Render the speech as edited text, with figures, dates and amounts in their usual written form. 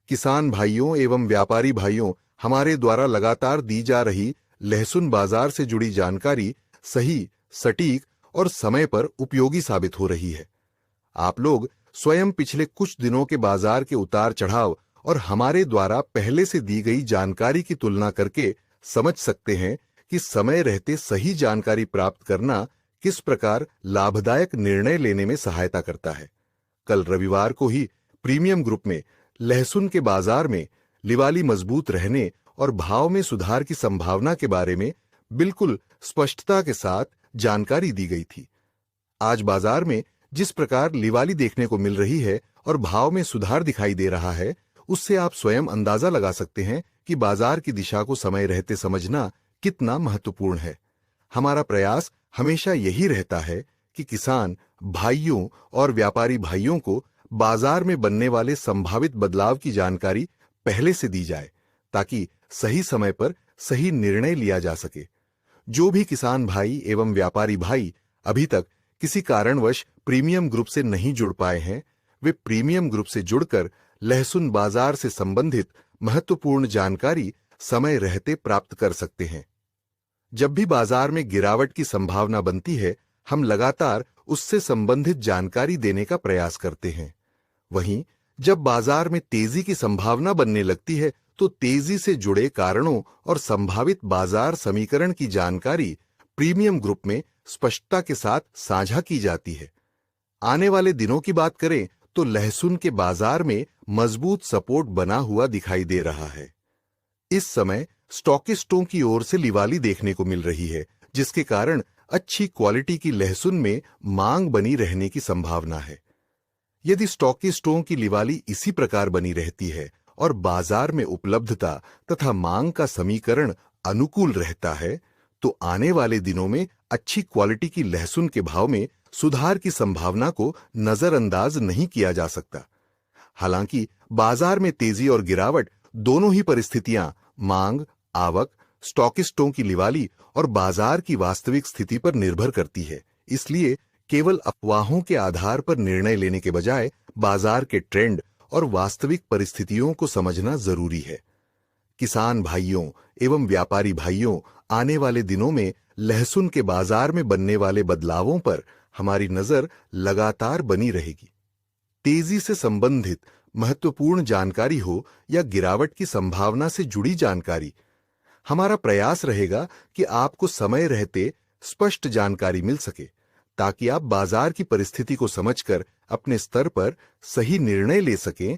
किसान भाइयों एवं व्यापारी भाइयों, हमारे द्वारा लगातार दी जा रही लहसुन बाजार से जुड़ी जानकारी सही, सटीक और समय पर उपयोगी साबित हो रही है। आप लोग स्वयं पिछले कुछ दिनों के बाजार के उतार चढ़ाव और हमारे द्वारा पहले से दी गई जानकारी की तुलना करके समझ सकते हैं कि समय रहते सही जानकारी प्राप्त करना किस प्रकार लाभदायक निर्णय लेने में सहायता करता है। कल रविवार को ही प्रीमियम ग्रुप में लहसुन के बाजार में लिवाली मजबूत रहने और भाव में सुधार की संभावना के बारे में बिल्कुल स्पष्टता के साथ जानकारी दी गई थी। आज बाजार में जिस प्रकार लिवाली देखने को मिल रही है और भाव में सुधार दिखाई दे रहा है, उससे आप स्वयं अंदाजा लगा सकते हैं कि बाजार की दिशा को समय रहते समझना कितना महत्वपूर्ण है। हमारा प्रयास हमेशा यही रहता है कि किसान भाइयों और व्यापारी भाइयों को बाजार में बनने वाले संभावित बदलाव की जानकारी पहले से दी जाए, ताकि सही समय पर सही निर्णय लिया जा सके। जो भी किसान भाई एवं व्यापारी भाई अभी तक किसी कारणवश प्रीमियम ग्रुप से नहीं जुड़ पाए हैं, वे प्रीमियम ग्रुप से जुड़कर लहसुन बाजार से संबंधित महत्वपूर्ण जानकारी समय रहते प्राप्त कर सकते हैं। जब भी बाजार में गिरावट की संभावना बनती है, हम लगातार उससे संबंधित जानकारी देने का प्रयास करते हैं। वहीं जब बाजार में तेजी की संभावना बनने लगती है, तो तेजी से जुड़े कारणों और संभावित बाजार समीकरण की जानकारी प्रीमियम ग्रुप में स्पष्टता के साथ साझा की जाती है। आने वाले दिनों की बात करें तो लहसुन के बाजार में मजबूत सपोर्ट बना हुआ दिखाई दे रहा है। इस समय स्टॉकिस्टों की ओर से लिवाली देखने को मिल रही है, जिसके कारण अच्छी क्वालिटी की लहसुन में मांग बनी रहने की संभावना है। यदि स्टॉकिस्टों की लिवाली इसी प्रकार बनी रहती है और बाजार में उपलब्धता तथा मांग का समीकरण अनुकूल रहता है, तो आने वाले दिनों में अच्छी क्वालिटी की लहसुन के भाव में सुधार की संभावना को नजरअंदाज नहीं किया जा सकता। हालांकि बाजार में तेजी और गिरावट दोनों ही परिस्थितियां मांग, आवक, स्टॉकिस्टों की लिवाली और बाजार की वास्तविक स्थिति पर निर्भर करती है। इसलिए केवल अफवाहों के आधार पर निर्णय लेने के बजाय बाजार के ट्रेंड और वास्तविक परिस्थितियों को समझना जरूरी है। किसान भाइयों एवं व्यापारी भाइयों, आने वाले दिनों में लहसुन के बाजार में बनने वाले बदलावों पर हमारी नजर लगातार बनी रहेगी। तेजी से संबंधित महत्वपूर्ण जानकारी हो या गिरावट की संभावना से जुड़ी जानकारी, हमारा प्रयास रहेगा कि आपको समय रहते स्पष्ट जानकारी मिल सके, ताकि आप बाजार की परिस्थिति को समझकर अपने स्तर पर सही निर्णय ले सकें